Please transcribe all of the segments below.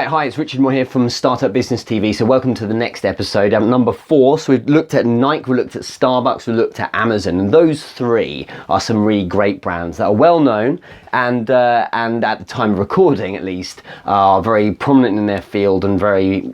Right, hi, it's Richard Moore here from Startup Business TV. So welcome to the next episode, number 4. So we've looked at Nike, we looked at Starbucks, we looked at Amazon, and those three are some really great brands that are well known and at the time of recording at least are very prominent in their field and very,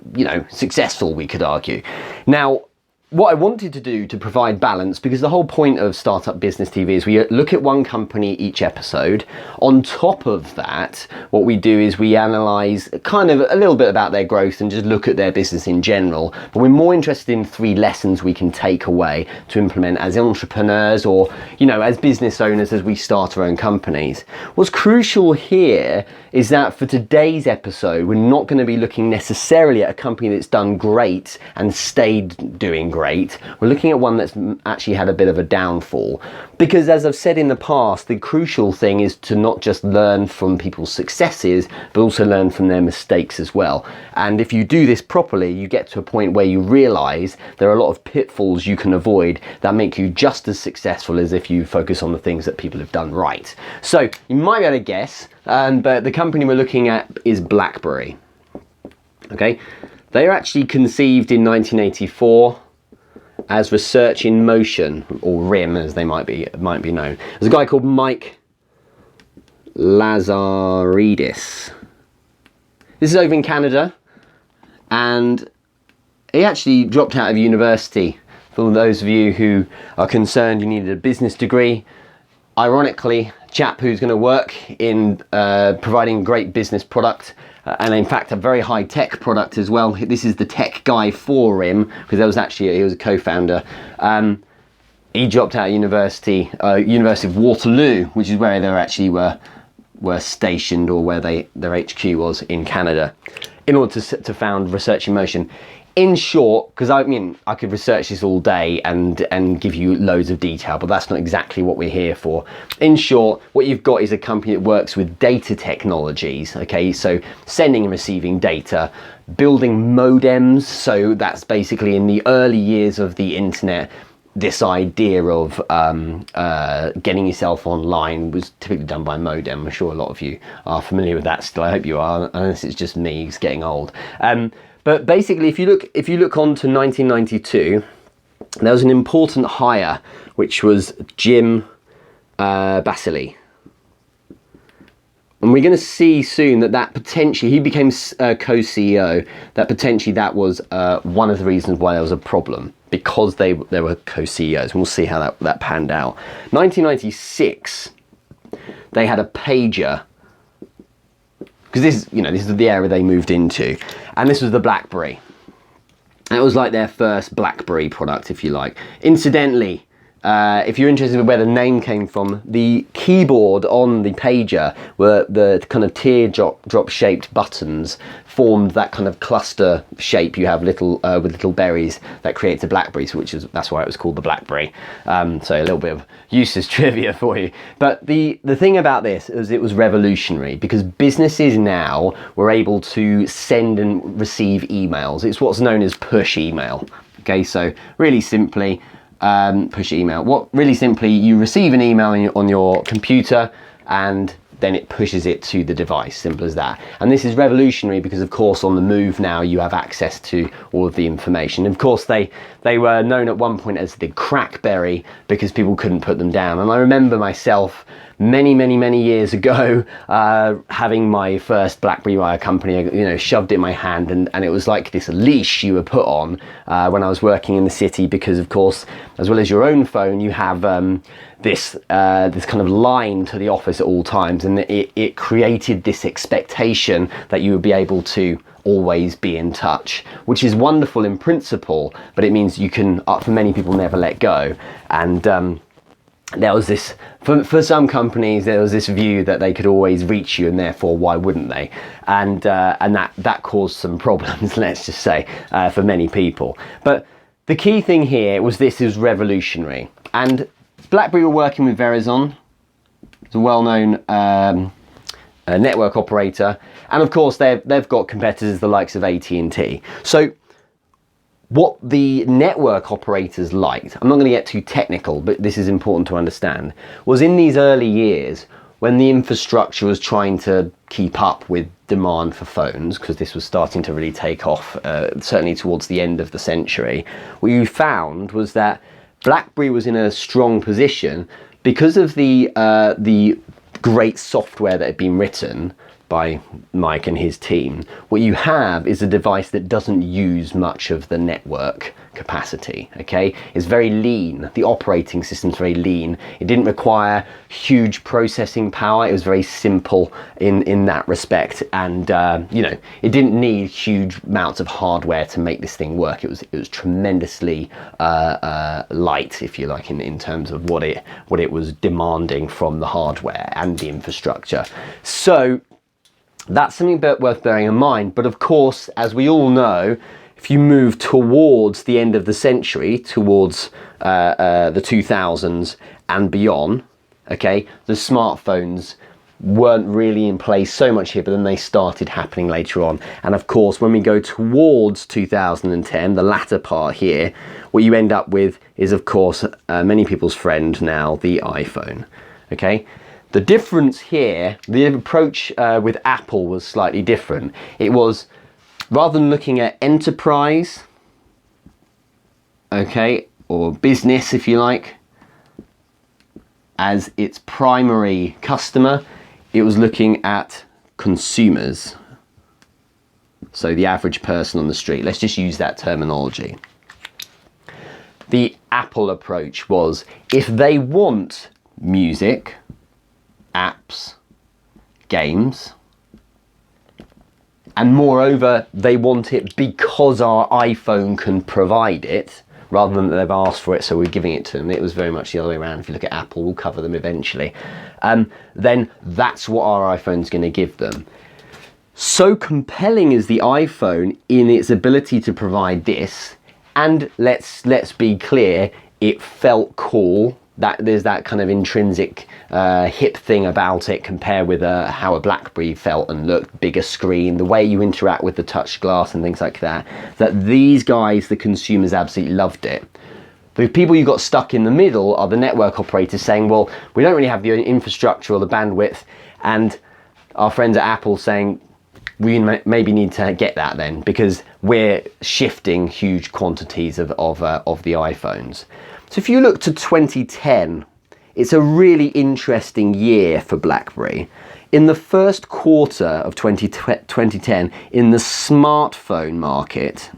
successful, we could argue. Now, what I wanted to do to provide balance, because the whole point of Startup Business TV is we look at one company each episode. On top of that, what we do is we analyze kind of a little bit about their growth and just look at their business in general. But we're more interested in 3 lessons we can take away to implement as entrepreneurs or, as business owners as we start our own companies. What's crucial here is that for today's episode, we're not going to be looking necessarily at a company that's done great and stayed doing great. We're looking at one that's actually had a bit of a downfall. Because as I've said in the past, the crucial thing is to not just learn from people's successes, but also learn from their mistakes as well. And if you do this properly, you get to a point where you realize there are a lot of pitfalls you can avoid that make you just as successful as if you focus on the things that people have done right. So you might be able to guess, but the company we're looking at is Blackberry. Okay, they are actually conceived in 1984 as Research in Motion, or RIM as they might be known. There's a guy called Mike Lazaridis. This is over in Canada, and he actually dropped out of university. For those of you who are concerned you needed a business degree, ironically, a chap who's going to work in providing great business product, and in fact a very high-tech product as well. This is the tech guy for RIM, because he was a co-founder. He dropped out of University of Waterloo, which is where they actually were stationed, or where their HQ was in Canada, in order to found Research in Motion. In short, because I could research this all day and give you loads of detail, but that's not exactly what we're here for. In short, what you've got is a company that works with data technologies, okay? So sending and receiving data, building modems, so that's basically in the early years of the internet, this idea of getting yourself online was typically done by modem. I'm sure a lot of you are familiar with that still. I hope you are, unless it's just me who's getting old. But basically, if you look on to 1992, there was an important hire, which was Jim Basile. And we're going to see soon that potentially, he became co-CEO, that potentially that was one of the reasons why there was a problem, because they were co-CEOs, and we'll see how that panned out. 1996, they had a pager, because this is the era they moved into, and this was the Blackberry. And it was like their first Blackberry product, if you like. Incidentally, if you're interested in where the name came from, the keyboard on the pager were the kind of teardrop shaped buttons formed that kind of cluster shape you have with little berries that creates a Blackberry, that's why it was called the Blackberry. So a little bit of useless trivia for you. But the thing about this is it was revolutionary, because businesses now were able to send and receive emails. It's what's known as push email. Okay, so really simply, push email. Really simply, you receive an email on your computer, and then it pushes it to the device. Simple as that. And this is revolutionary because, of course, on the move now you have access to all of the information. Of course, they were known at one point as the Crackberry because people couldn't put them down. And I remember myself many years ago having my first Blackberry by a company, shoved it in my hand, and it was like this leash you were put on when I was working in the city, because of course, as well as your own phone, you have this kind of line to the office at all times, and it created this expectation that you would be able to always be in touch, which is wonderful in principle, but it means you can, for many people, never let go. And there was this, for some companies, there was this view that they could always reach you, and therefore why wouldn't they? And that caused some problems, let's just say, for many people. But the key thing here was this is revolutionary. And Blackberry were working with Verizon, it's a well-known network operator, and of course they've got competitors the likes of at&t. So what the network operators liked, I'm not going to get too technical, but this is important to understand, was in these early years when the infrastructure was trying to keep up with demand for phones, because this was starting to really take off, certainly towards the end of the century, what you found was that BlackBerry was in a strong position because of the great software that had been written by Mike and his team. What you have is a device that doesn't use much of the network capacity, okay? It's very lean. The operating system's very lean. It didn't require huge processing power. It was very simple in that respect. And, you know, it didn't need huge amounts of hardware to make this thing work. It was tremendously light, if you like, in terms of what it was demanding from the hardware and the infrastructure. So that's something worth bearing in mind. But of course, as we all know, if you move towards the end of the century, towards the 2000s and beyond, okay, the smartphones weren't really in place so much here, but then they started happening later on. And of course, when we go towards 2010, the latter part here, what you end up with is, of course, many people's friend now, the iPhone, okay? The difference here, the approach with Apple was slightly different. It was, rather than looking at enterprise, okay, or business, if you like, as its primary customer, it was looking at consumers. So the average person on the street. Let's just use that terminology. The Apple approach was, if they want music, apps, games, and moreover, they want it because our iPhone can provide it, rather than that they've asked for it, so we're giving it to them. It was very much the other way around. If you look at Apple, we'll cover them eventually. Then that's what our iPhone's going to give them. So compelling is the iPhone in its ability to provide this, and let's be clear, it felt cool. That there's that kind of intrinsic hip thing about it, compared with how a BlackBerry felt and looked, bigger screen, the way you interact with the touch glass and things like that, that these guys, the consumers, absolutely loved it. The people you got stuck in the middle are the network operators saying, well, we don't really have the infrastructure or the bandwidth, and our friends at Apple saying, we maybe need to get that then, because we're shifting huge quantities of the iPhones. So if you look to 2010, it's a really interesting year for BlackBerry. In the first quarter of 2010, in the smartphone market,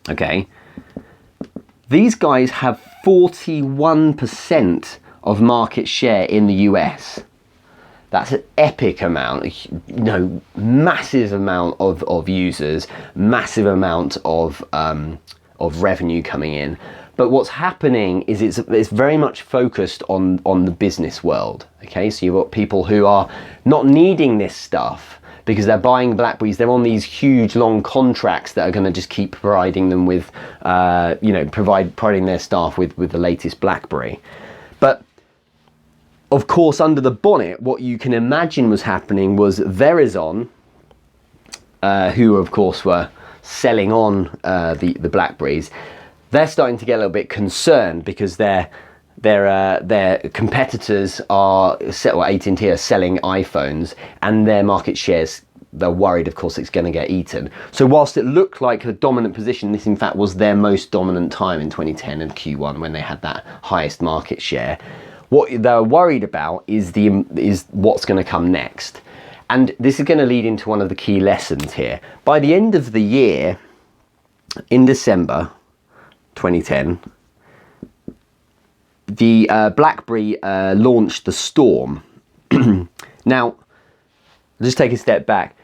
okay, these guys have 41% of market share in the US. That's an epic amount, you know, massive amount of users, massive amount of revenue coming in. But what's happening is it's very much focused on the business world, okay? So you've got people who are not needing this stuff because they're buying BlackBerries. They're on these huge long contracts that are going to just keep providing them with, you know, providing their staff with the latest BlackBerry. But of course, under the bonnet, what you can imagine was happening was Verizon, who of course were selling on the BlackBerries. They're starting to get a little bit concerned because their competitors or at&t are selling iPhones, and their market shares, they're worried, of course, it's going to get eaten. So whilst it looked like a dominant position, this in fact was their most dominant time in 2010 and Q1 when they had that highest market share. What they're worried about is what's going to come next. And this is going to lead into one of the key lessons here. By the end of the year, in December 2010, the BlackBerry launched the Storm. Now, just take a step back.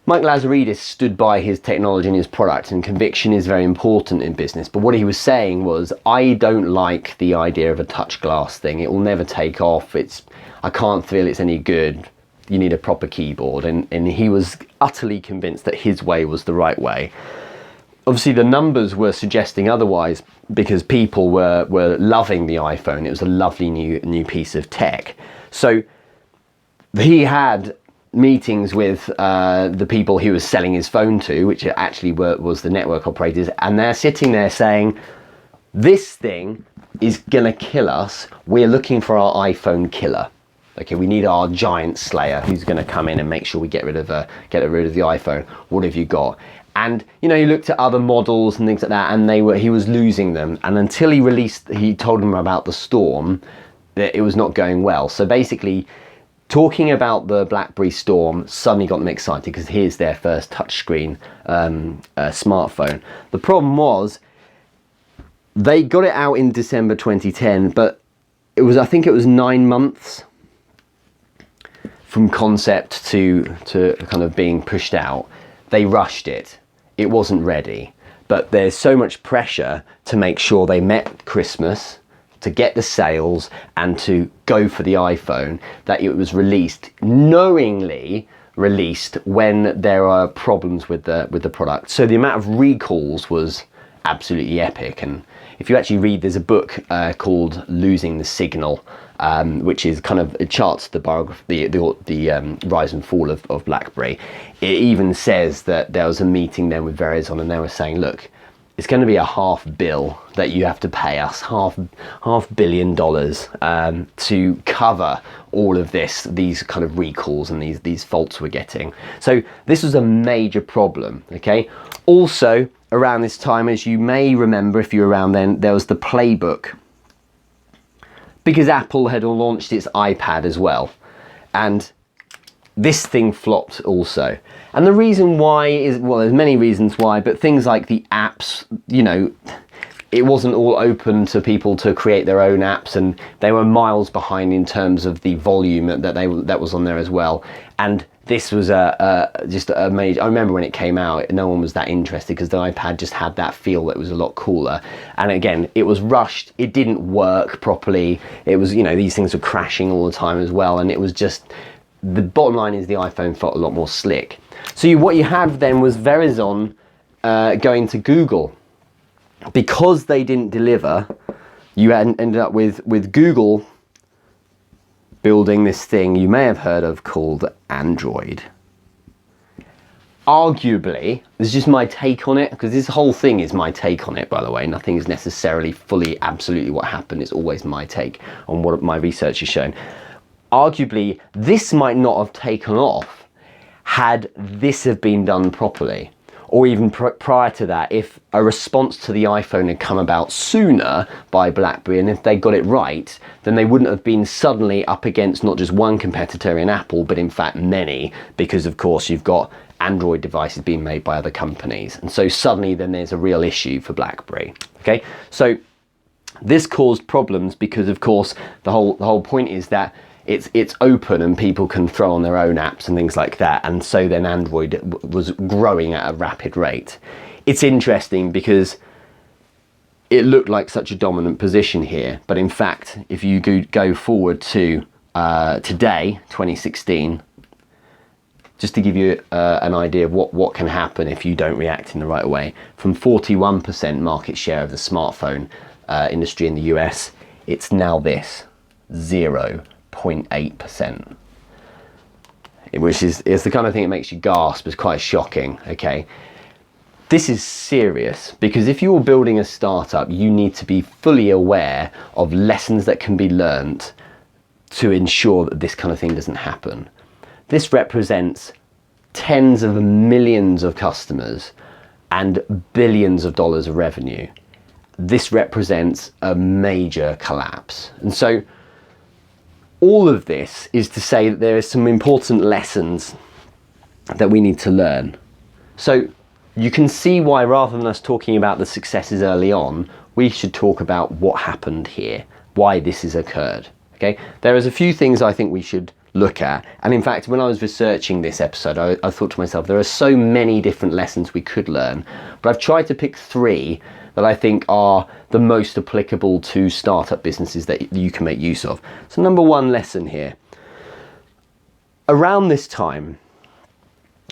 Mike Lazaridis stood by his technology and his product, and conviction is very important in business. But what he was saying was, I don't like the idea of a touch glass thing. It will never take off. I can't feel it's any good. You need a proper keyboard. And he was utterly convinced that his way was the right way. Obviously, the numbers were suggesting otherwise, because people were loving the iPhone. It was a lovely new piece of tech. So he had meetings with the people he was selling his phone to, which actually was the network operators, and they're sitting there saying, this thing is gonna kill us. We're looking for our iPhone killer. Okay, we need our giant slayer who's going to come in and make sure we get rid of the iPhone. What have you got? And you know, he looked at other models and things like that, and he was losing them. And until he told them about the Storm, that it was not going well. So basically, talking about the Blackberry Storm suddenly got them excited because here's their first touchscreen smartphone. The problem was they got it out in December 2010, but I think it was 9 months from concept to kind of being pushed out. They rushed it. It wasn't ready. But there's so much pressure to make sure they met Christmas, to get the sales and to go for the iPhone, that it was knowingly released when there are problems with the product. So the amount of recalls was absolutely epic. And if you actually read, there's a book called Losing the Signal, which is kind of, it charts the biography, the rise and fall of BlackBerry. It even says that there was a meeting then with Verizon, and they were saying, look, it's going to be $500 million that you have to pay us, $500 million to cover all of these kind of recalls and these faults we're getting. So this was a major problem. Okay. Also, around this time, as you may remember, if you were around then, there was the Playbook, because Apple had launched its iPad as well, and this thing flopped also. And the reason why is, well, there's many reasons why, but things like the apps, you know, it wasn't all open to people to create their own apps, and they were miles behind in terms of the volume that was on there as well. And this was just a major, I remember when it came out, no one was that interested because the iPad just had that feel that was a lot cooler. And again, it was rushed, it didn't work properly. It was, you know, these things were crashing all the time as well. And it was just, the bottom line is the iPhone felt a lot more slick. So what you had then was Verizon going to Google. Because they didn't deliver, you ended up with Google building this thing you may have heard of called Android. Arguably, this is just my take on it, because this whole thing is my take on it, by the way. Nothing is necessarily fully, absolutely what happened. It's always my take on what my research has shown. Arguably, this might not have taken off had this have been done properly. Or even prior to that, if a response to the iPhone had come about sooner by BlackBerry, and if they got it right, then they wouldn't have been suddenly up against not just one competitor in Apple, but in fact many, because of course you've got Android devices being made by other companies. And so suddenly then there's a real issue for BlackBerry. Okay, so this caused problems because of course the whole point is that it's open and people can throw on their own apps and things like that. And so then Android was growing at a rapid rate. It's interesting because it looked like such a dominant position here. But in fact, if you go forward to today, 2016, just to give you an idea of what can happen if you don't react in the right way, from 41% market share of the smartphone industry in the US, it's now this, 0.8%, which is the kind of thing that makes you gasp. It's quite shocking. Okay, this is serious, because if you're building a startup, you need to be fully aware of lessons that can be learnt to ensure that this kind of thing doesn't happen. This represents tens of millions of customers and billions of dollars of revenue. This represents a major collapse. And so all of this is to say that there are some important lessons that we need to learn. So you can see why, rather than us talking about the successes early on, we should talk about what happened here, why this has occurred. Okay, there is a few things I think we should look at. And in fact, when I was researching this episode, I thought to myself, there are so many different lessons we could learn, but I've tried to pick 3 that I think are the most applicable to startup businesses that you can make use of. So number 1 lesson here. Around this time,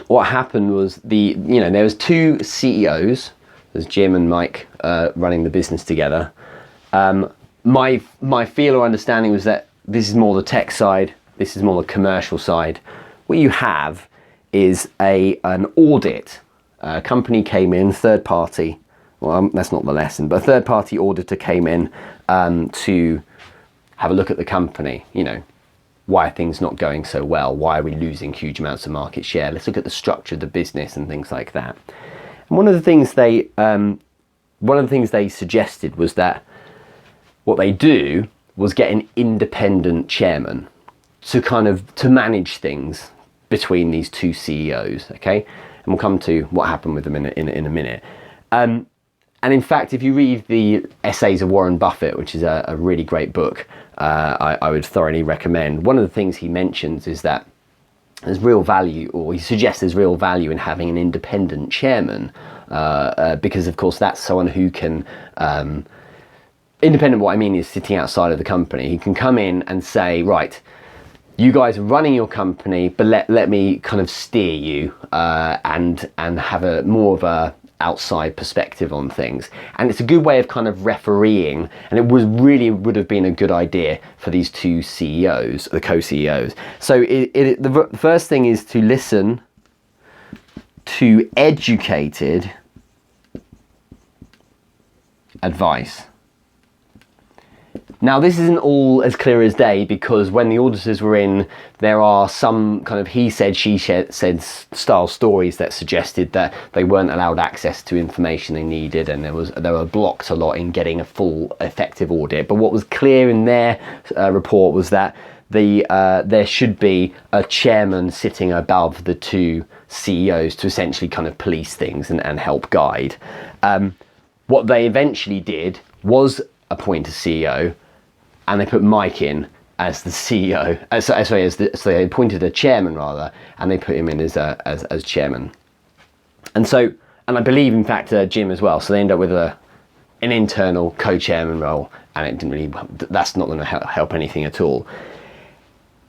what happened was there was 2 CEOs, there's Jim and Mike running the business together. My feel or understanding was that this is more the tech side, this is more the commercial side. What you have is an audit. A company came in, third party. Well, that's not the lesson, but a third-party auditor came in to have a look at the company, why are things not going so well? Why are we losing huge amounts of market share? Let's look at the structure of the business and things like that. And one of the things they suggested was that what they do was get an independent chairman to manage things between these two CEOs, okay? And we'll come to what happened with them in a minute. And in fact, if you read the Essays of Warren Buffett, which is a really great book, I would thoroughly recommend. One of the things he mentions is that there's real value, or he suggests there's real value in having an independent chairman, because of course that's someone who can, independent, what I mean is sitting outside of the company. He can come in and say, right, you guys are running your company, but let me kind of steer you and have a more of a outside perspective on things. And it's a good way of kind of refereeing, and it would have been a good idea for these two CEOs, the co-CEOs. So the first thing is to listen to educated advice. Now, this isn't all as clear as day, because when the auditors were in, there are some kind of he said, she said style stories that suggested that they weren't allowed access to information they needed, and they were blocked a lot in getting a full effective audit. But what was clear in their report was that there should be a chairman sitting above the two CEOs to essentially kind of police things and help guide. What they eventually did was appoint a CEO, and they put Mike in as the CEO. So they appointed a chairman rather, and they put him in as chairman. And I believe in fact Jim as well. So they end up with an internal co-chairman role, and it didn't really. That's not going to help anything at all.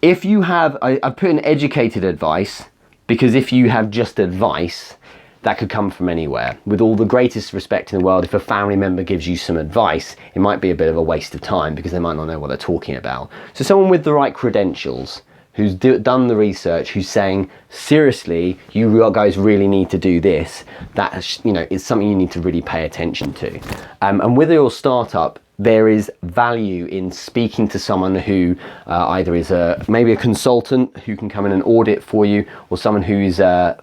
If you have, I've put in educated advice, because if you have just advice, that could come from anywhere. With all the greatest respect in the world, if a family member gives you some advice, it might be a bit of a waste of time, because they might not know what they're talking about. So someone with the right credentials, who's done the research, who's saying, seriously, you guys really need to do this, that is something you need to really pay attention to. And with your startup, there is value in speaking to someone who either is maybe a consultant who can come in and audit for you, or someone who's a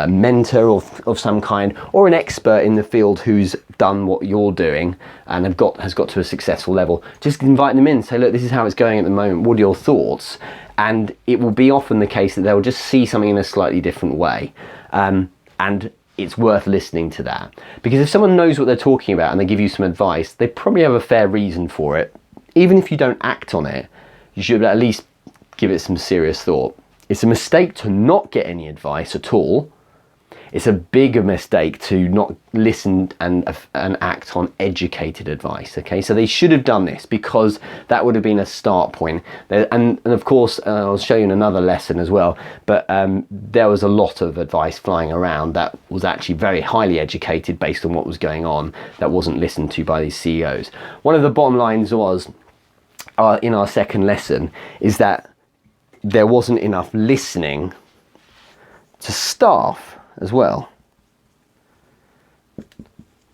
mentor of some kind, or an expert in the field who's done what you're doing and has got to a successful level. Just invite them in, say, look, this is how it's going at the moment, what are your thoughts? And it will be often the case that they'll just see something in a slightly different way, and it's worth listening to that, because if someone knows what they're talking about and they give you some advice, they probably have a fair reason for it. Even if you don't act on it, you should at least give it some serious thought. It's a mistake to not get any advice at all. It's a bigger mistake to not listen and act on educated advice, okay? So they should have done this, because that would have been a start point. And of course, I'll show you in another lesson as well, but there was a lot of advice flying around that was actually very highly educated based on what was going on, that wasn't listened to by these CEOs. One of the bottom lines was, in our second lesson, is that there wasn't enough listening to staff as well.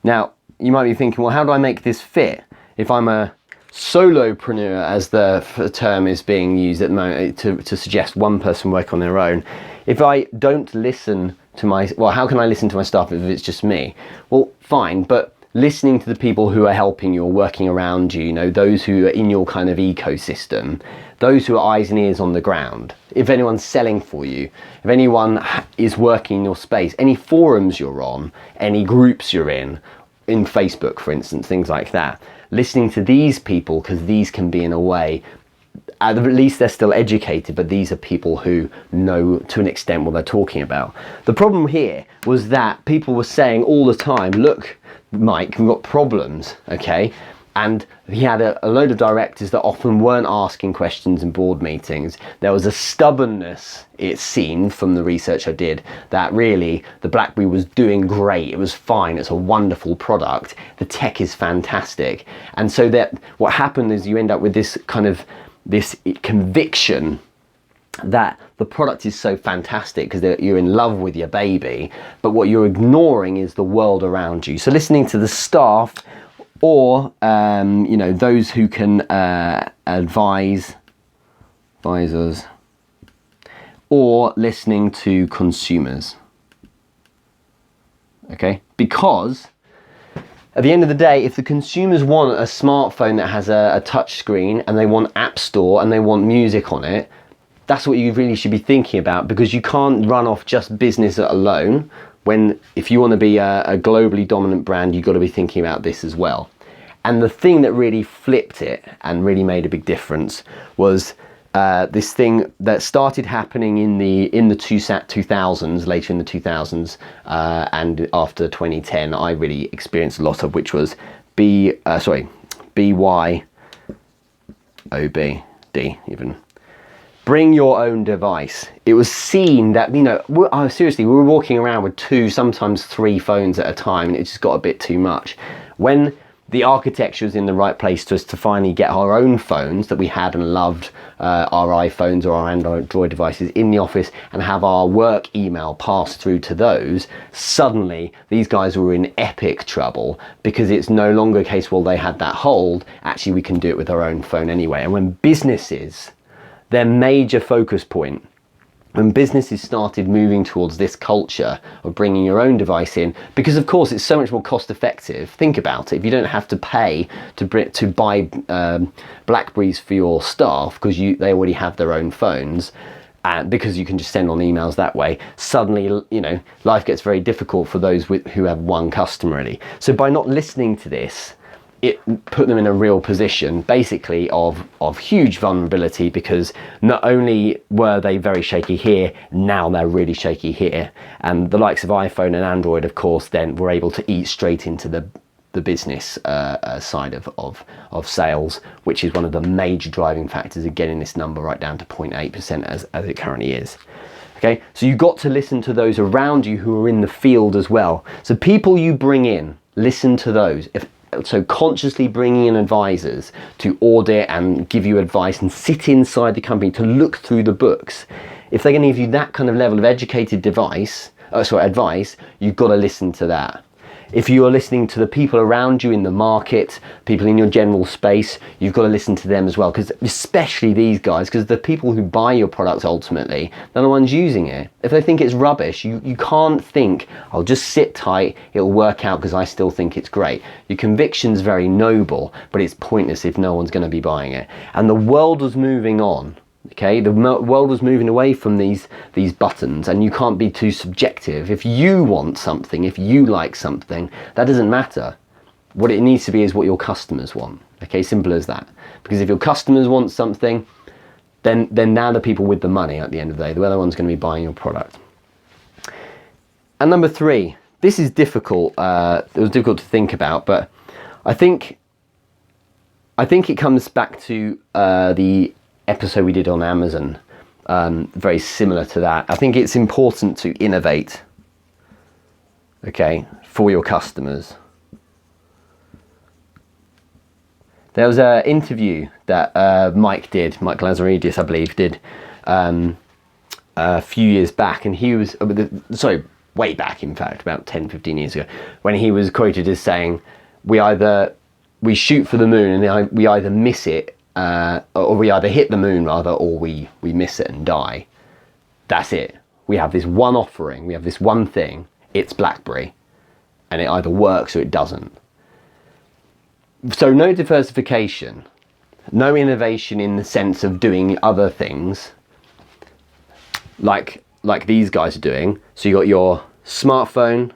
Now, you might be thinking, well, how do I make this fit? If I'm a solopreneur, as the term is being used at the moment to suggest one person work on their own, if I don't listen to how can I listen to my staff if it's just me? Well, fine, but listening to the people who are helping you or working around you, those who are in your kind of ecosystem, those who are eyes and ears on the ground, if anyone's selling for you, if anyone is working in your space, any forums you're on, any groups you're in Facebook, for instance, things like that, listening to these people, because these can be, in a way, at least they're still educated, but these are people who know to an extent what they're talking about. The problem here was that people were saying all the time, look, Mike, we've got problems, okay? And he had a load of directors that often weren't asking questions in board meetings. There was a stubbornness, it seemed, from the research I did, that really the Blackberry was doing great. It was fine. It's a wonderful product. The tech is fantastic. And so that what happened is you end up with this kind of this conviction that the product is so fantastic because you're in love with your baby, but what you're ignoring is the world around you. So listening to the staff or you know, those who can advisors, or listening to consumers. Okay, because at the end of the day, if the consumers want a smartphone that has a touch screen and they want App Store and they want music on it, that's what you really should be thinking about, because you can't run off just business alone. When if you want to be a globally dominant brand, you've got to be thinking about this as well. And the thing that really flipped it and really made a big difference was this thing that started happening in the 2000s, later in the 2000s, and after 2010, I really experienced a lot of, which was BYOBD even. Bring your own device. It was seen that, you know, seriously, we were walking around with 2, sometimes 3 phones at a time, and it just got a bit too much. When the architecture was in the right place to us to finally get our own phones that we had and loved, our iPhones or our Android devices in the office, and have our work email pass through to those, suddenly these guys were in epic trouble, because it's no longer a case, well, they had that hold, actually we can do it with our own phone anyway. And when businesses, their major focus point, when businesses started moving towards this culture of bringing your own device in, because of course it's so much more cost effective. Think about it, if you don't have to pay to buy Blackberries for your staff because they already have their own phones, and because you can just send on emails that way, suddenly, you know, life gets very difficult for those who have one customer really. So by not listening to this, it put them in a real position, basically, of huge vulnerability, because not only were they very shaky here, now they're really shaky here. And the likes of iPhone and Android, of course, then were able to eat straight into the business side of sales, which is one of the major driving factors of getting this number right down to 0.8% as it currently is. Okay, so you've got to listen to those around you who are in the field as well. So people you bring in, listen to those. So consciously bringing in advisors to audit and give you advice and sit inside the company to look through the books. If they're going to give you that kind of level of educated advice, you've got to listen to that. If you are listening to the people around you in the market, people in your general space, you've got to listen to them as well, because especially these guys, because the people who buy your products ultimately, they're the ones using it. If they think it's rubbish, you can't think, I'll just sit tight, it'll work out because I still think it's great. Your conviction's very noble, but it's pointless if no one's going to be buying it. And the world was moving on. Okay, the world was moving away from these buttons, and you can't be too subjective. If you want something, if you like something, that doesn't matter. What it needs to be is what your customers want. Okay, simple as that. Because if your customers want something, then now the people with the money at the end of the day, they're the ones going to be buying your product. And number 3, this is difficult. It was difficult to think about, but I think it comes back to the episode we did on Amazon, very similar to that. I think it's important to innovate, okay, for your customers. There was an interview that Mike Lazaridis, I believe, did a few years back, and he was, way back in fact, about 10-15 years ago, when he was quoted as saying, we shoot for the moon and we either miss it, or we either hit the moon rather, or we miss it and die. That's it. We have this one offering, we have this one thing, it's Blackberry, and it either works or it doesn't. So no diversification, no innovation in the sense of doing other things like these guys are doing. So you got your smartphone,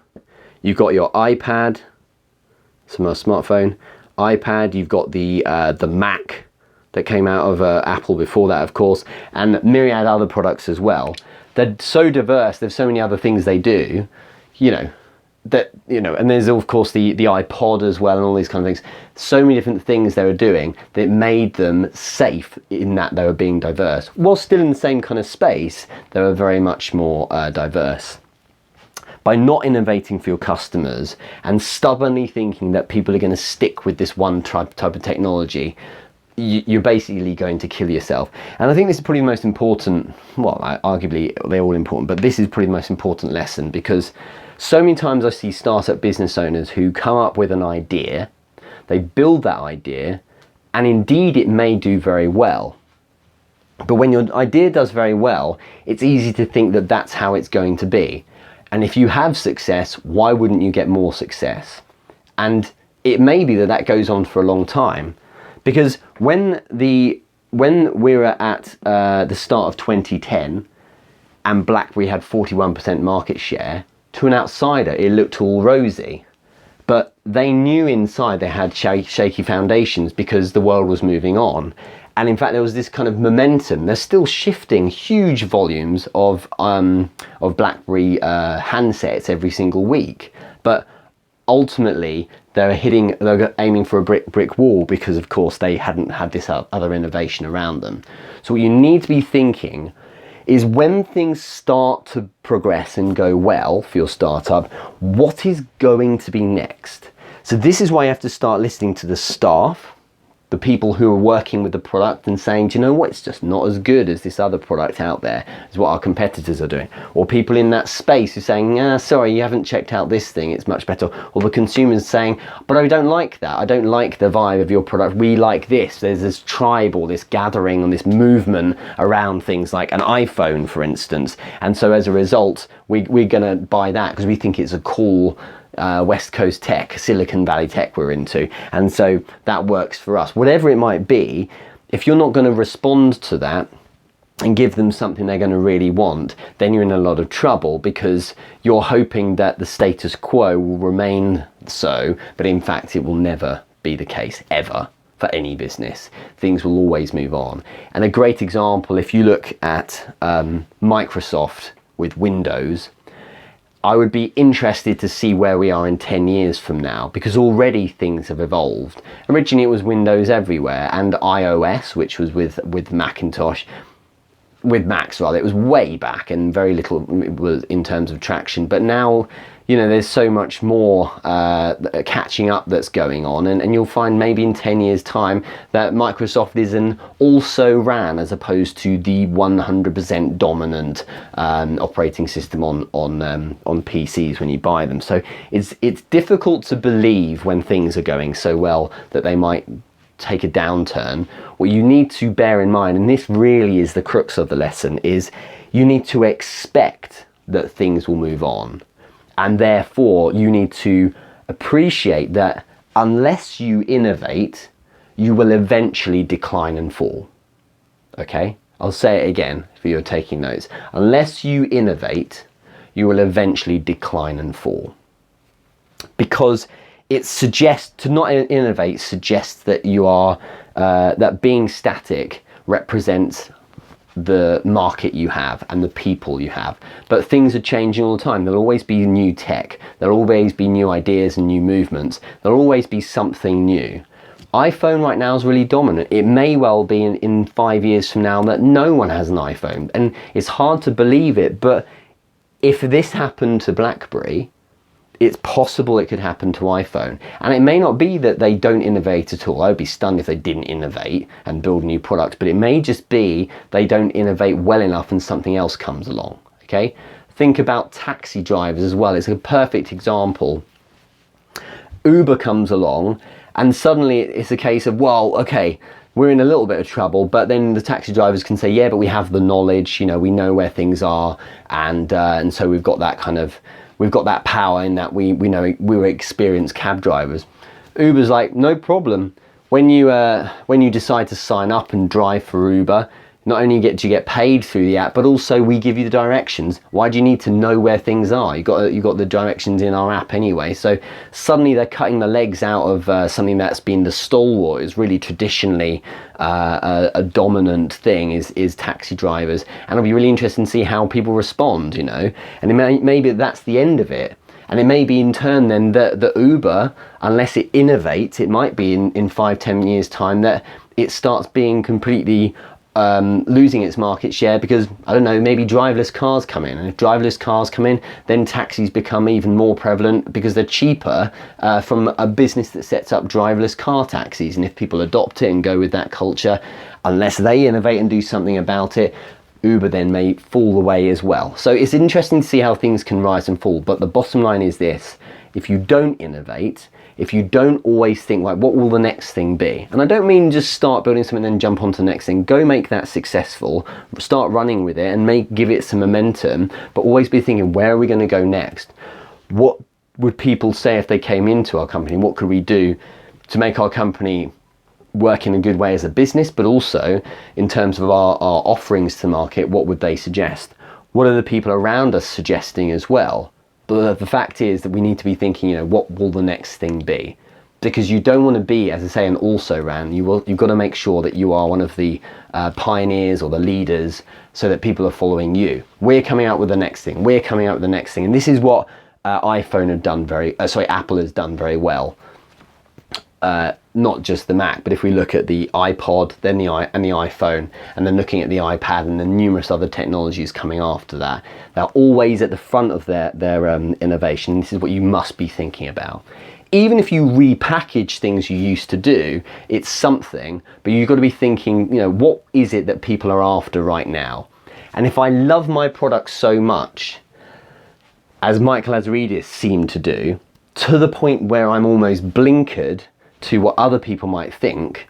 you've got your iPad, iPad, you've got the Mac that came out of Apple before that, of course, and myriad other products as well. They're so diverse, there's so many other things they do, and there's of course the iPod as well, and all these kind of things. So many different things they were doing that made them safe in that they were being diverse. While still in the same kind of space, they were very much more diverse. By not innovating for your customers and stubbornly thinking that people are going to stick with this one type of technology, you're basically going to kill yourself. And I think this is probably the most important, well, arguably they're all important, but this is probably the most important lesson, because so many times I see startup business owners who come up with an idea, they build that idea, and indeed it may do very well. But when your idea does very well, it's easy to think that that's how it's going to be. And if you have success, why wouldn't you get more success? And it may be that that goes on for a long time, because when we were at the start of 2010 and BlackBerry had 41% market share, to an outsider it looked all rosy. But they knew inside they had shaky foundations because the world was moving on. And in fact, there was this kind of momentum. They're still shifting huge volumes of BlackBerry handsets every single week. But ultimately, they're aiming for a brick wall because, of course, they hadn't had this other innovation around them. So what you need to be thinking is, when things start to progress and go well for your startup, what is going to be next? So this is why you have to start listening to the staff, the people who are working with the product, and saying, do you know what, it's just not as good as this other product out there, is what our competitors are doing. Or people in that space who are saying, sorry, you haven't checked out this thing, it's much better. Or the consumers saying, but I don't like that, I don't like the vibe of your product, we like this. There's this tribe or this gathering and this movement around things like an iPhone, for instance. And so as a result, we're gonna buy that because we think it's a cool West Coast tech, Silicon Valley tech we're into, and so that works for us. Whatever it might be, if you're not going to respond to that and give them something they're going to really want, then you're in a lot of trouble, because you're hoping that the status quo will remain so, but in fact it will never be the case, ever, for any business. Things will always move on. And a great example, if you look at Microsoft with Windows, I would be interested to see where we are in 10 years from now, because already things have evolved. Originally it was Windows everywhere, and iOS, which was with Macintosh, with Macs rather, it was way back and very little was in terms of traction. But now, you know, there's so much more catching up that's going on, and you'll find maybe in 10 years time that Microsoft is an also ran as opposed to the 100% dominant operating system on PCs when you buy them. So it's difficult to believe when things are going so well that they might take a downturn. What you need to bear in mind, and this really is the crux of the lesson, is you need to expect that things will move on. And therefore, you need to appreciate that unless you innovate, you will eventually decline and fall. Okay? I'll say it again if you're taking notes. Unless you innovate, you will eventually decline and fall. Because it suggests, to not innovate suggests that you are, that being static represents the market you have and the people you have. But things are changing all the time. There'll always be new tech, there'll always be new ideas and new movements, there'll always be something new. iPhone right now is really dominant. It may well be in 5 years from now that no one has an iPhone, and it's hard to believe it, but if this happened to BlackBerry, it's possible it could happen to iPhone. And it may not be that they don't innovate at all. I would be stunned if they didn't innovate and build new products, but it may just be they don't innovate well enough and something else comes along, okay? Think about taxi drivers as well. It's a perfect example. Uber comes along and suddenly it's a case of, well, okay, we're in a little bit of trouble, but then the taxi drivers can say, yeah, but we have the knowledge, you know, we know where things are, and so we've got that kind of, we've got that power in that we know we're experienced cab drivers. Uber's like, no problem. When you decide to sign up and drive for Uber, not only do you get paid through the app, but also we give you the directions. Why do you need to know where things are? You got the directions in our app anyway. So suddenly they're cutting the legs out of something that's been the stalwart, is really traditionally a dominant thing, is taxi drivers. And it'll be really interesting to see how people respond, you know. And maybe that's the end of it. And it may be in turn then that the Uber, unless it innovates, it might be in 5-10 years time that it starts being completely losing its market share, because, I don't know, maybe driverless cars come in, and if driverless cars come in, then taxis become even more prevalent because they're cheaper from a business that sets up driverless car taxis. And if people adopt it and go with that culture, unless they innovate and do something about it, Uber then may fall away as well. So it's interesting to see how things can rise and fall, but the bottom line is this: if you don't innovate, if you don't always think, like, what will the next thing be? And I don't mean just start building something and then jump onto the next thing. Go make that successful, start running with it and give it some momentum, but always be thinking, where are we going to go next? What would people say if they came into our company? What could we do to make our company work in a good way as a business, but also in terms of our offerings to the market? What would they suggest? What are the people around us suggesting as well? But the fact is that we need to be thinking, you know, what will the next thing be? Because you don't want to be, as I say, an also-ran. You've got to make sure that you are one of the pioneers or the leaders, so that people are following you. We're coming out with the next thing. We're coming out with the next thing. And this is what Apple has done very well. Not just the Mac, but if we look at the iPod, then the iPhone, and then looking at the iPad and the numerous other technologies coming after that, they're always at the front of their innovation. This is what you must be thinking about. Even if you repackage things you used to do, it's something, but you've got to be thinking, you know, what is it that people are after right now? And if I love my product so much, as Michael Lazaridis seemed to do, to the point where I'm almost blinkered to what other people might think,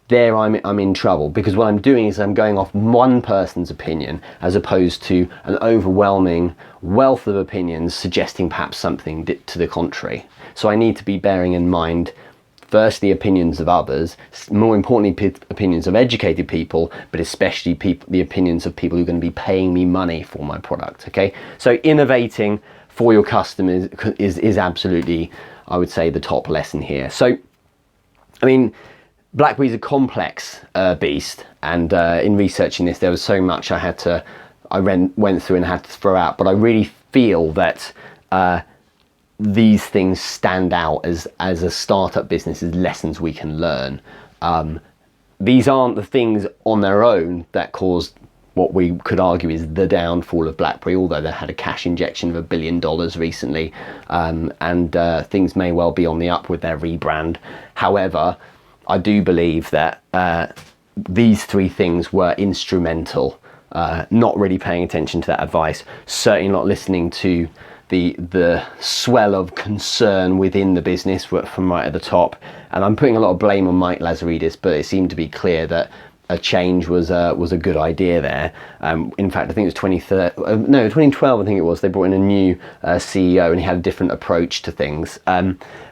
there I'm in trouble, because what I'm doing is I'm going off one person's opinion as opposed to an overwhelming wealth of opinions suggesting perhaps something to the contrary. So I need to be bearing in mind, firstly, opinions of others, more importantly, opinions of educated people, but especially the opinions of people who are going to be paying me money for my product. Okay, so innovating for your customers is absolutely, I would say, the top lesson here. So, I mean, BlackBerry's a complex beast, and in researching this, there was so much I went through and had to throw out. But I really feel that these things stand out as a startup business, as lessons we can learn. These aren't the things on their own that caused what we could argue is the downfall of BlackBerry, although they had a cash injection of $1 billion recently, and things may well be on the up with their rebrand. However, I do believe that these three things were instrumental. Not really paying attention to that advice, certainly not listening to the swell of concern within the business from right at the top. And I'm putting a lot of blame on Mike Lazaridis, but it seemed to be clear that a change was a good idea there. In fact, I think it was 2012, I think it was, they brought in a new CEO, and he had a different approach to things.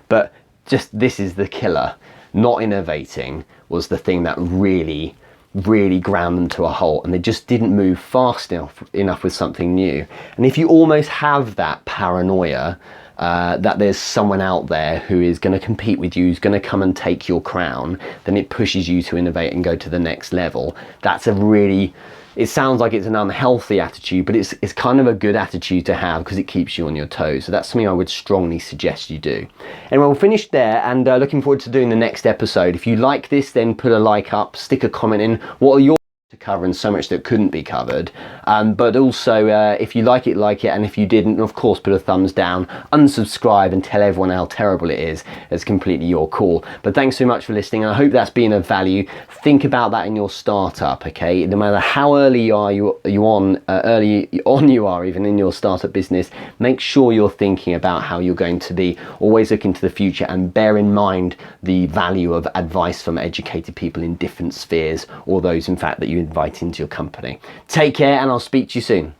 But just, this is the killer. Not innovating was the thing that really ground them to a halt, and they just didn't move fast enough with something new. And if you almost have that paranoia that there's someone out there who is going to compete with you, who's going to come and take your crown, then it pushes you to innovate and go to the next level. That's it sounds like it's an unhealthy attitude, but it's kind of a good attitude to have, because it keeps you on your toes. So that's something I would strongly suggest you do. Anyway, we'll finish there, and looking forward to doing the next episode. If you like this, then put a like up, stick a comment in. What are your to cover, and so much that couldn't be covered, but also if you like it, and if you didn't, of course, put a thumbs down, unsubscribe, and tell everyone how terrible it is. It's completely your call. But thanks so much for listening, and I hope that's been of value. Think about that in your startup, okay? No matter how early you are even in your startup business, make sure you're thinking about how you're going to be always looking to the future, and bear in mind the value of advice from educated people in different spheres, or those in fact that you invite into your company. Take care, and I'll speak to you soon.